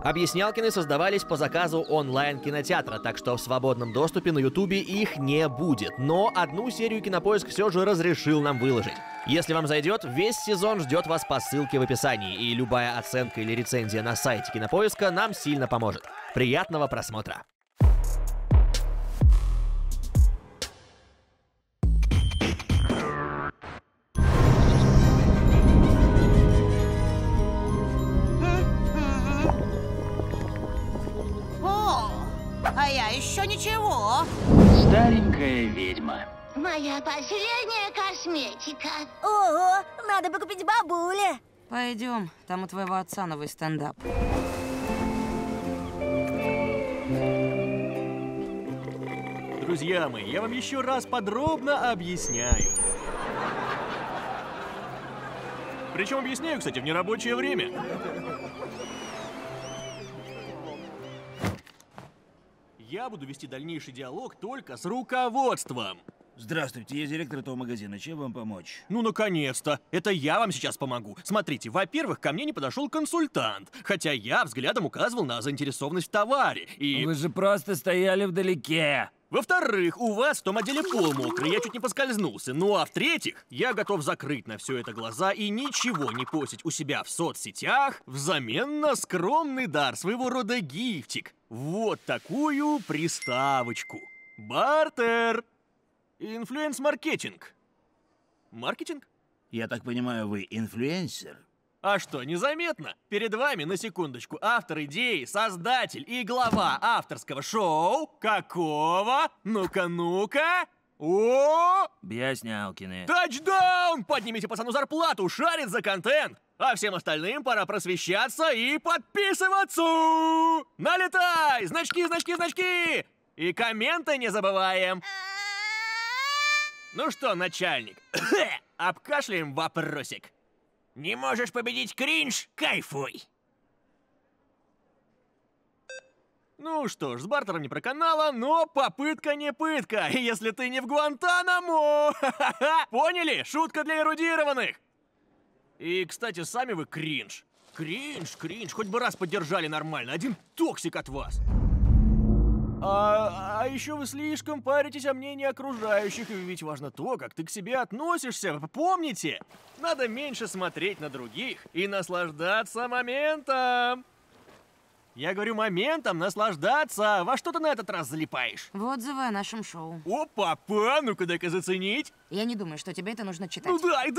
Объяснялкины создавались по заказу онлайн-кинотеатра, так что в свободном доступе на Ютубе их не будет. Но одну серию Кинопоиск все же разрешил нам выложить. Если вам зайдет, весь сезон ждет вас по ссылке в описании, и любая оценка или рецензия на сайте Кинопоиска нам сильно поможет. Приятного просмотра! А я еще ничего. Старенькая ведьма. Моя последняя косметика. Ого, надо бы купить бабуле. Пойдем, там у твоего отца новый стендап. Друзья мои, я вам еще раз подробно объясняю. Причем объясняю, кстати, в нерабочее время. Я буду вести дальнейший диалог только с руководством. Здравствуйте, я директор этого магазина. Чем вам помочь? Ну, наконец-то! Это я вам сейчас помогу. Смотрите, во-первых, ко мне не подошел консультант, хотя я взглядом указывал на заинтересованность в товаре, и... Вы же просто стояли вдалеке. Во-вторых, у вас в том отделе пол мокрый, я чуть не поскользнулся. Ну а в-третьих, я готов закрыть на все это глаза и ничего не постить у себя в соцсетях взамен на скромный дар, своего рода гифтик. Вот такую приставочку. Бартер. Инфлюенс-маркетинг. Маркетинг? Я так понимаю, вы инфлюенсер? А что, незаметно? Перед вами, на секундочку, автор идеи, создатель и глава авторского шоу. Какого? Ну-ка, ну-ка. О! Объяснялкины. Тачдаун! Поднимите пацану зарплату, шарит за контент. А всем остальным пора просвещаться и подписываться. Налетай! Значки, значки, значки! И комменты не забываем. Ну что, начальник, обкашляем вопросик. Не можешь победить кринж? Кайфуй! Ну что ж, с бартером не проканало, но попытка не пытка, если ты не в Гуантанамо! Поняли? Шутка для эрудированных! И, кстати, сами вы кринж. Кринж, кринж, хоть бы раз поддержали нормально, один токсик от вас. А еще вы слишком паритесь о мнении окружающих, и ведь важно то, как ты к себе относишься. Помните, надо меньше смотреть на других и наслаждаться моментом. Я говорю, моментом наслаждаться. Во что ты на этот раз залипаешь? В отзывы о нашем шоу. Опа, ну-ка дай-ка заценить. Я не думаю, что тебе это нужно читать. Ну дай,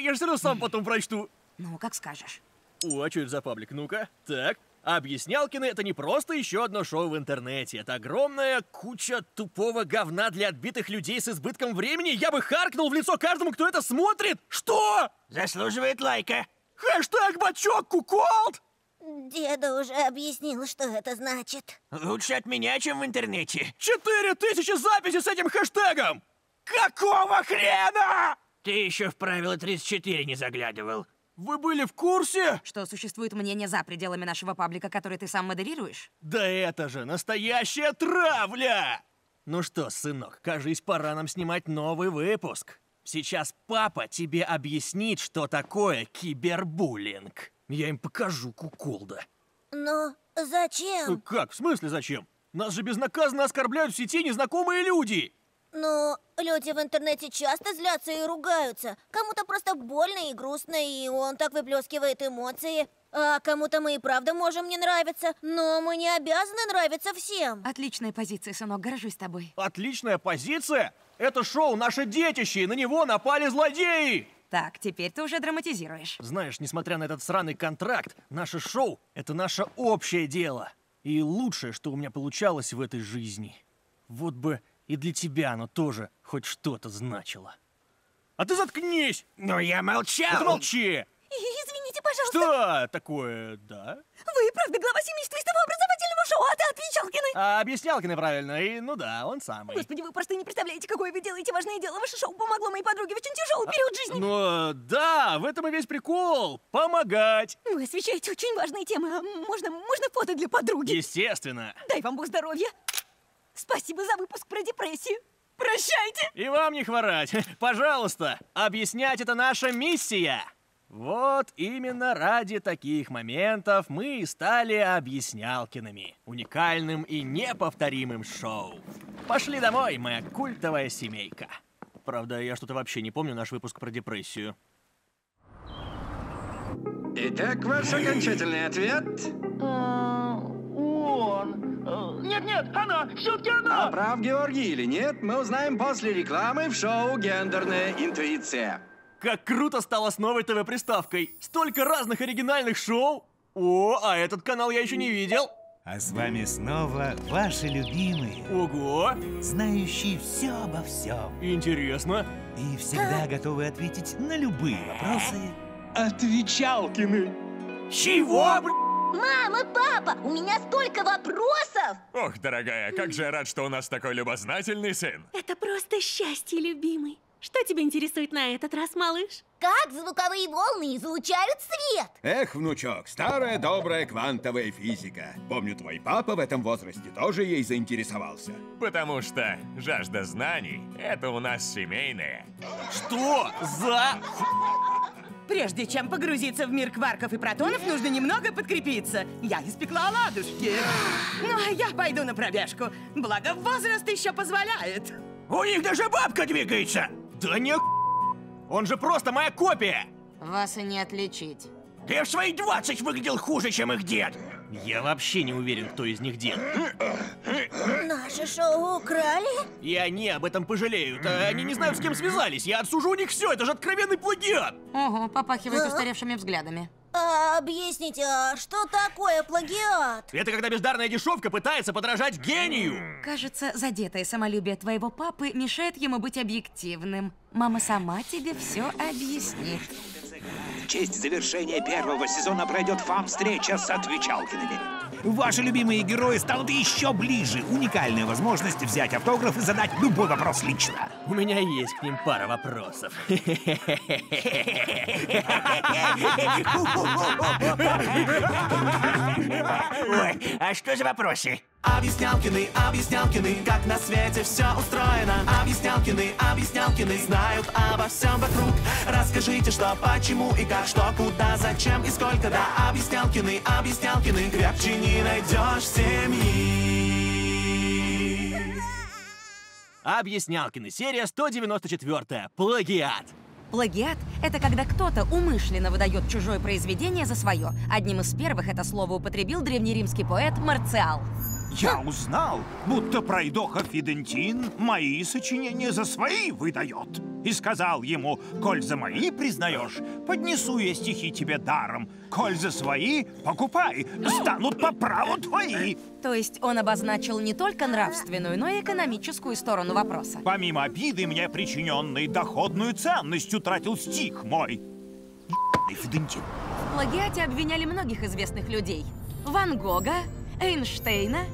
я же все равно сам потом прочту. Ну, как скажешь. О, а что это за паблик? Ну-ка, так. Объяснялкины — это не просто еще одно шоу в интернете. Это огромная куча тупого говна для отбитых людей с избытком времени. Я бы харкнул в лицо каждому, кто это смотрит. Что? Заслуживает лайка. Хэштег бачок куколд! Деда уже объяснил, что это значит. Лучше от меня, чем в интернете. 4000 записей с этим хэштегом! Какого хрена? Ты еще в правило 34 не заглядывал. Вы были в курсе? Что существует мнение за пределами нашего паблика, который ты сам модерируешь? Да это же настоящая травля! Ну что, сынок, кажись, пора нам снимать новый выпуск. Сейчас папа тебе объяснит, что такое кибербуллинг. Я им покажу куколда. Но зачем? Как? В смысле зачем? Нас же безнаказанно оскорбляют в сети незнакомые люди. Ну, люди в интернете часто злятся и ругаются. Кому-то просто больно и грустно, и он так выплескивает эмоции. А кому-то мы и правда можем не нравиться, но мы не обязаны нравиться всем. Отличная позиция, сынок, горжусь тобой. Отличная позиция? Это шоу наше детище, и на него напали злодеи! Так, теперь ты уже драматизируешь. Знаешь, несмотря на этот сраный контракт, наше шоу — это наше общее дело. И лучшее, что у меня получалось в этой жизни. Вот бы и для тебя оно тоже хоть что-то значило. А ты заткнись! Но я молчал. Да молчи! Извините, пожалуйста. Что такое, да? Вы и правда глава семейства из того образовательного шоу, а ты Отвечалкины. А объяснялкины правильно, и ну да, он самый. Господи, вы просто не представляете, какое вы делаете важное дело. Ваше шоу помогло моей подруге в очень тяжелый период жизни. Ну да, в этом и весь прикол. Помогать. Вы освещаете очень важные темы. А можно фото для подруги? Естественно. Дай вам Бог здоровья. Спасибо за выпуск про депрессию. Прощайте. И вам не хворать. Пожалуйста, объяснять — это наша миссия. Вот именно ради таких моментов мы и стали Объяснялкиными. Уникальным и неповторимым шоу. Пошли домой, моя культовая семейка. Правда, я что-то вообще не помню наш выпуск про депрессию. Итак, ваш окончательный ответ? Нет, она! Все-таки она! А прав Георгий или нет, мы узнаем после рекламы в шоу «Гендерная интуиция». Как круто стало с новой ТВ-приставкой! Столько разных оригинальных шоу! О, а этот канал я еще не видел! А с вами снова ваши любимые, Ого! знающие все обо всем. Интересно. И всегда готовы ответить на любые вопросы. Отвечалкины. Чего? Мама, папа, у меня столько вопросов! Ох, дорогая, как же я рад, что у нас такой любознательный сын. Это просто счастье, любимый. Что тебя интересует на этот раз, малыш? Как звуковые волны излучают свет? Эх, внучок, старая добрая квантовая физика. Помню, твой папа в этом возрасте тоже ей заинтересовался. Потому что жажда знаний — это у нас семейное. Что за... Прежде чем погрузиться в мир кварков и протонов, нужно немного подкрепиться. Я испекла оладушки. Ну, а я пойду на пробежку. Благо, возраст еще позволяет. У них даже бабка двигается! Да не... Он же просто моя копия! Вас и не отличить. Ты в свои 20 выглядел хуже, чем их дед! Я вообще не уверен, кто из них дед. Наше шоу украли? И они об этом пожалеют, а они не знают, с кем связались. Я отсужу у них все, это же откровенный плагиат! Ого, попахивает устаревшими взглядами. Объясните, а что такое плагиат? Это когда бездарная дешевка пытается подражать гению! Кажется, задетое самолюбие твоего папы мешает ему быть объективным. Мама сама тебе все объяснит. В честь завершения первого сезона пройдет фан-встреча с Отвечалкиными. Ваши любимые герои станут еще ближе. Уникальная возможность взять автограф и задать любой вопрос лично. У меня есть к ним пара вопросов. Ой, а что за вопросы? Объяснялкины, как на свете все устроено. Объяснялкины, знают обо всем вокруг. Расскажите, что, почему и как, что, куда, зачем и сколько. Да, Объяснялкины, крепче не найдешь семьи. Объяснялкины, серия 194. Плагиат. Плагиат — это когда кто-то умышленно выдает чужое произведение за свое. Одним из первых это слово употребил древнеримский поэт Марциал. Я узнал, будто пройдоха Фидентин мои сочинения за свои выдает. И сказал ему: коль за мои признаешь, поднесу я стихи тебе даром. Коль за свои, покупай, станут по праву твои. То есть он обозначил не только нравственную, но и экономическую сторону вопроса. Помимо обиды мне причиненной, доходную ценность утратил стих мой. Фидентин. В плагиате обвиняли многих известных людей. Ван Гога, Эйнштейна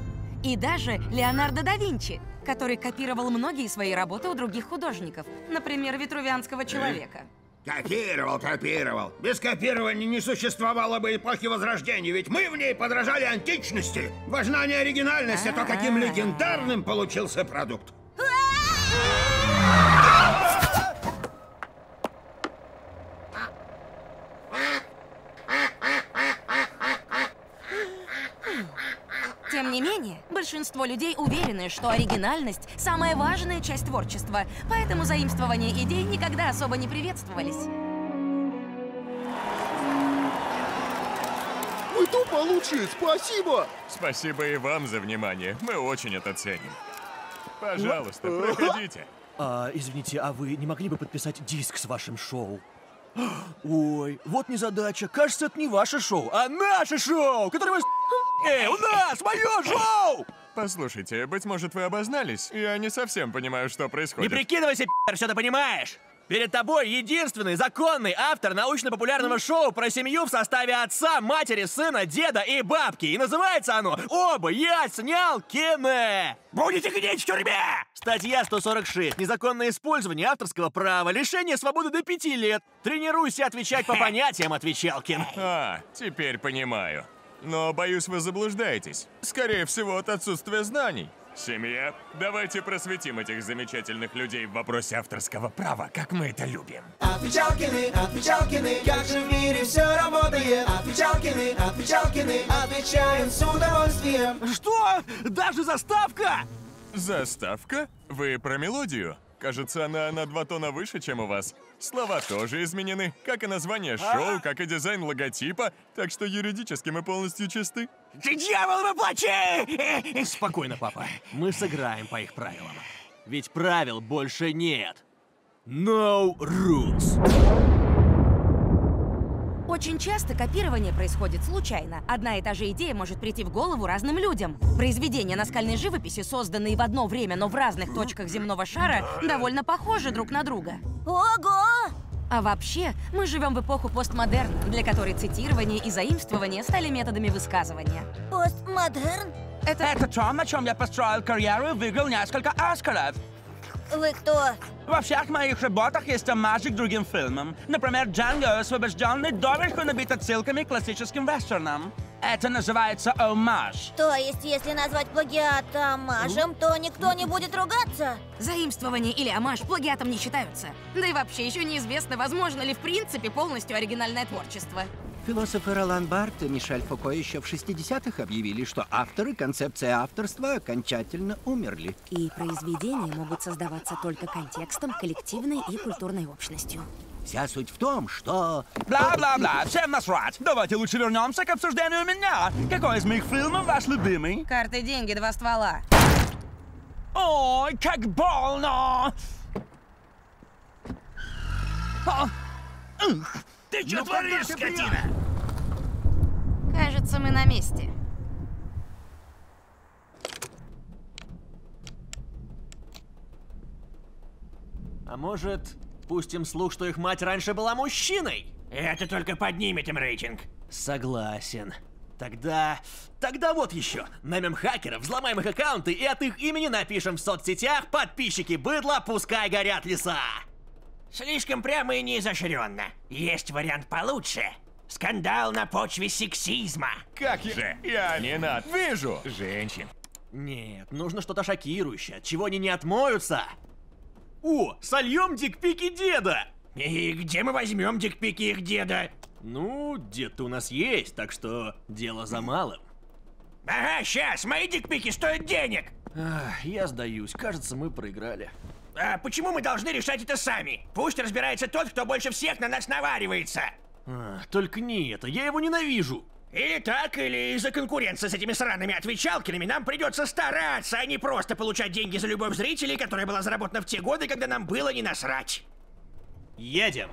и даже Леонардо да Винчи, который копировал многие свои работы у других художников. Например, Витрувианского человека. Копировал. Без копирования не существовало бы эпохи Возрождения, ведь мы в ней подражали античности. Важна не оригинальность, а то, каким легендарным получился продукт. Тем не менее, большинство людей уверены, что оригинальность – самая важная часть творчества, поэтому заимствования идей никогда особо не приветствовались. Вы тупо лучшие, спасибо! Спасибо и вам за внимание, мы очень это ценим. Пожалуйста, проходите. Извините, а вы не могли бы подписать диск с вашим шоу? Ой, вот незадача. Кажется, это не ваше шоу, а наше шоу, которое вы... у нас! Мое шоу! Послушайте, быть может, вы обознались? Я не совсем понимаю, что происходит. Не прикидывайся, все ты понимаешь! Перед тобой единственный законный автор научно-популярного шоу про семью в составе отца, матери, сына, деда и бабки. И называется оно «Объяснялкины». Будете гнить в тюрьме! Статья 146. Незаконное использование авторского права. Лишение свободы до 5 лет. Тренируйся отвечать по понятиям, Отвечалкин. Теперь понимаю. Но, боюсь, вы заблуждаетесь. Скорее всего, от отсутствия знаний. Семья, давайте просветим этих замечательных людей в вопросе авторского права, как мы это любим. Отвечалкины, отвечалкины, как же в мире все работает. Отвечалкины, отвечалкины, отвечаем с удовольствием. Что? Даже заставка? Заставка? Вы про мелодию? Кажется, она на 2 тона выше, чем у вас. Слова тоже изменены, как и название шоу, как и дизайн логотипа, так что юридически мы полностью чисты. Ты дьявол воплоти! Спокойно, папа. Мы сыграем по их правилам. Ведь правил больше нет. No rules. Очень часто копирование происходит случайно. Одна и та же идея может прийти в голову разным людям. Произведения наскальной живописи, созданные в одно время, но в разных точках земного шара, довольно похожи друг на друга. Ого! А вообще, мы живем в эпоху постмодерна, для которой цитирование и заимствование стали методами высказывания. Постмодерн? Это то, на чем я построил карьеру и выиграл несколько Оскаров. Вы кто? Во всех моих работах есть омажи к другим фильмам. Например, Джанго освобожденный доверху набит отсылками к классическим вестернам. Это называется омаж. То есть, если назвать плагиат омажем, то никто не будет ругаться? Заимствование или омаж плагиатом не считаются. Да и вообще еще неизвестно, возможно ли в принципе полностью оригинальное творчество. Философы Ролан Барт и Мишель Фуко еще в 60-х объявили, что авторы концепции авторства окончательно умерли. И произведения могут создаваться только контекстом, коллективной и культурной общностью. Вся суть в том, что... Бла-бла-бла, всем насрать. Давайте лучше вернемся к обсуждению меня. Какой из моих фильмов ваш любимый? Карты, деньги, 2 ствола. Ой, как больно! Ты что творишь, скотина? Кажется, мы на месте. А может, пустим слух, что их мать раньше была мужчиной? Это только поднимет им рейтинг. Согласен. Тогда вот еще. Наймем хакеров, взломаем их аккаунты и от их имени напишем в соцсетях: подписчики быдла, пускай горят леса. Слишком прямо и неизощренно. Есть вариант получше. Скандал на почве сексизма. Как же? Я ненавижу женщин. Нет, нужно что-то шокирующее, от чего они не отмоются. О, сольем дикпики деда! И где мы возьмем дикпики их деда? Ну, дед-то у нас есть, так что дело за малым. Ага, сейчас, мои дикпики стоят денег. Ах, я сдаюсь, кажется, мы проиграли. А почему мы должны решать это сами? Пусть разбирается тот, кто больше всех на нас наваривается. Только не это, я его ненавижу. Или так, или из-за конкуренции с этими сраными отвечалкиными нам придется стараться, а не просто получать деньги за любовь зрителей, которая была заработана в те годы, когда нам было не насрать. Едем.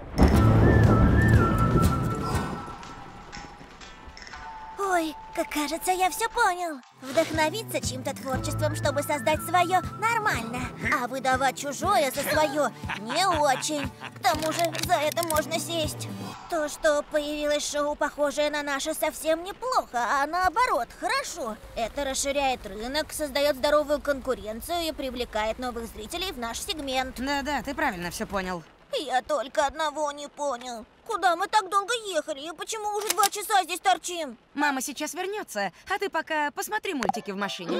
Ой, как кажется, я все понял. Вдохновиться чьим-то творчеством, чтобы создать свое, нормально. А выдавать чужое за свое не очень. К тому же за это можно сесть. То, что появилось шоу, похожее на наше, совсем неплохо, а наоборот, хорошо. Это расширяет рынок, создает здоровую конкуренцию и привлекает новых зрителей в наш сегмент. Да-да, ты правильно все понял. Я только одного не понял. Куда мы так долго ехали и почему уже 2 часа здесь торчим? Мама сейчас вернется, а ты пока посмотри мультики в машине.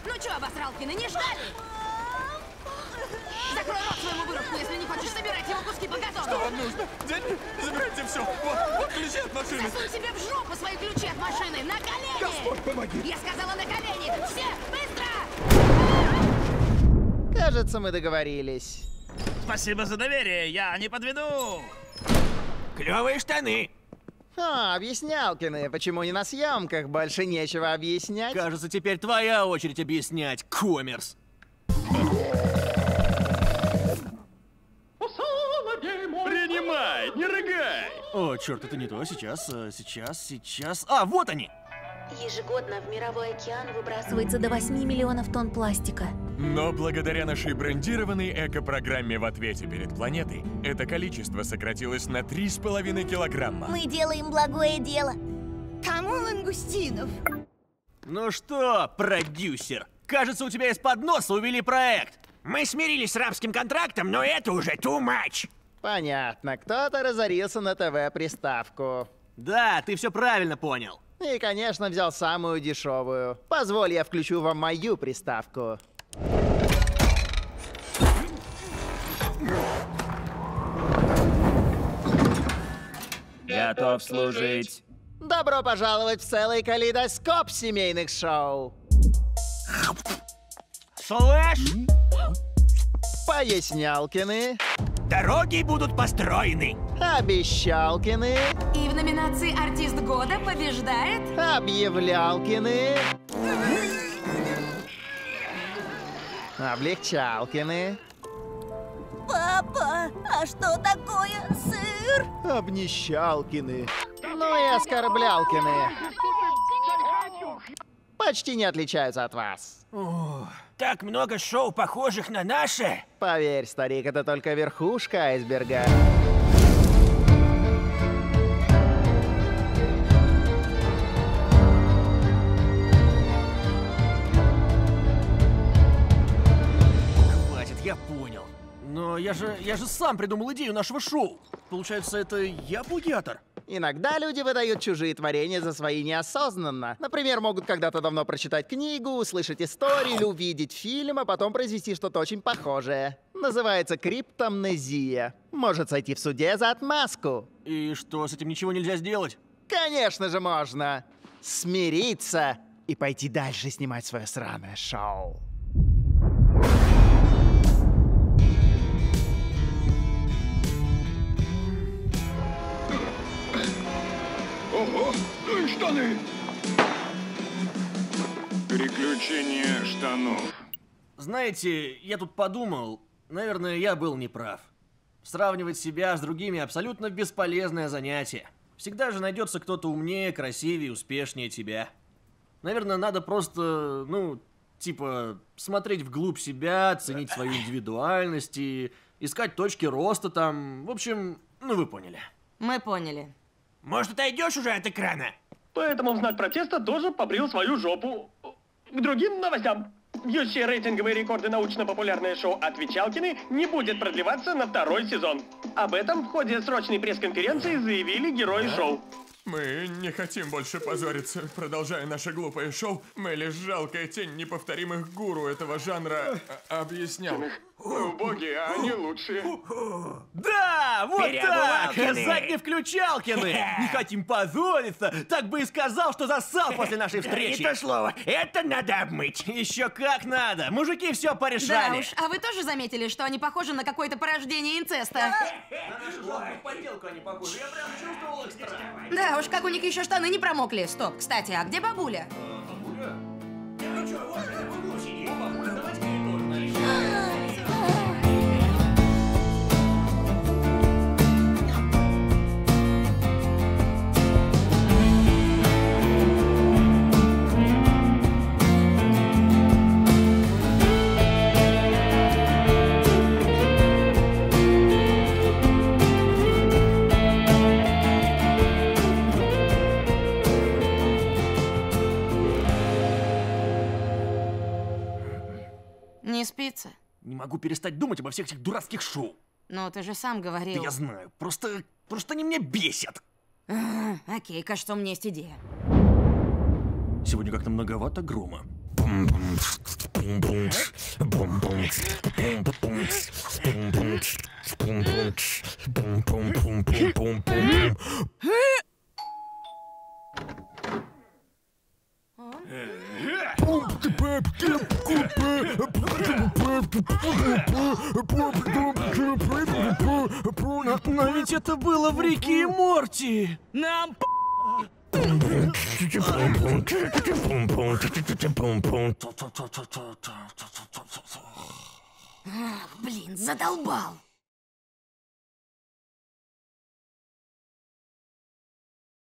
Ну чё, обосралкины, не ждали? Закрой рот своему выродку, если не хочешь собирать его куски по газону. Что вам нужно? Дядя, забирайте все. Вот ключи от машины. Засунь себе в жопу свои ключи от машины. На колени! Господь, помоги! Я сказала на колени! Все, быстро! Кажется, мы договорились. Спасибо за доверие, я не подведу. Клевые штаны. Объяснялкины, почему не на съемках? Больше нечего объяснять. Кажется, теперь твоя очередь объяснять, коммерс. Принимай, не рыгай! О, черт, это не то. Сейчас. А, вот они! Ежегодно в мировой океан выбрасывается до 8 миллионов тонн пластика. Но благодаря нашей брендированной эко-программе в ответе перед планетой, это количество сократилось на 3,5 килограмма. Мы делаем благое дело. Кому лангустинов? Ну что, продюсер, кажется, у тебя из-под носа увели проект. Мы смирились с рабским контрактом, но это уже too much. Понятно, кто-то разорился на ТВ-приставку. Да, ты все правильно понял. И, конечно, взял самую дешевую. Позволь, я включу вам мою приставку. готов служить. Добро пожаловать в целый калейдоскоп семейных шоу. Слышь? Пояснялкины. Дороги будут построены. Обещалкины. И в номинации «Артист года» побеждает... Объявлялкины. Облегчалкины. Папа, а что такое сыр? Обнищалкины. Ну и оскорблялкины. Почти не отличаются от вас. Так много шоу, похожих на наше. Поверь, старик, это только верхушка айсберга. Хватит, я понял. Но я же сам придумал идею нашего шоу. Получается, это я плагиатор? Иногда люди выдают чужие творения за свои неосознанно. Например, могут когда-то давно прочитать книгу, услышать историю или увидеть фильм, а потом произвести что-то очень похожее. Называется криптомнезия. Может сойти в суде за отмазку. И что, с этим ничего нельзя сделать? Конечно же можно. Смириться и пойти дальше снимать свое сраное шоу. Ого, ну и штаны! Приключения штанов. Знаете, я тут подумал, наверное, я был неправ. Сравнивать себя с другими абсолютно бесполезное занятие. Всегда же найдется кто-то умнее, красивее, успешнее тебя. Наверное, надо просто, типа, смотреть вглубь себя, ценить свою индивидуальность и искать точки роста там. В общем, вы поняли. Мы поняли. Может, отойдешь уже от экрана? Поэтому в знак протеста тоже побрил свою жопу. К другим новостям. Бьющие рейтинговые рекорды научно-популярное шоу «Отвечалкины» не будет продлеваться на 2-й сезон. Об этом в ходе срочной пресс-конференции заявили герои шоу. Мы не хотим больше позориться. Продолжая наше глупое шоу, мы лишь жалкая тень неповторимых гуру этого жанра объяснялок. Мы убогие, а они лучшие. Да, вот так! Задневключалкины! Не хотим позориться! Так бы и сказал, что зассал после нашей встречи! Не то слово, это надо обмыть. Еще как надо! Мужики все порешали! Да уж, а вы тоже заметили, что они похожи на какое-то порождение инцеста? На нашу лапную подделку они похожи, я прям чувствовал их страх. Да уж, как у них еще штаны не промокли. Стоп, кстати, а где бабуля? Бабуля? Ну что, вот же в углу сидит. Бабуля, давайте ей тоже налить. Не спится? Не могу перестать думать обо всех этих дурацких шоу. Ну, ты же сам говорил. Да я знаю, просто они меня бесят. Окей, кажется, у меня есть идея. Сегодня как-то многовато грома. Но ведь это было в Рике и Морти. Нам Блин, задолбал.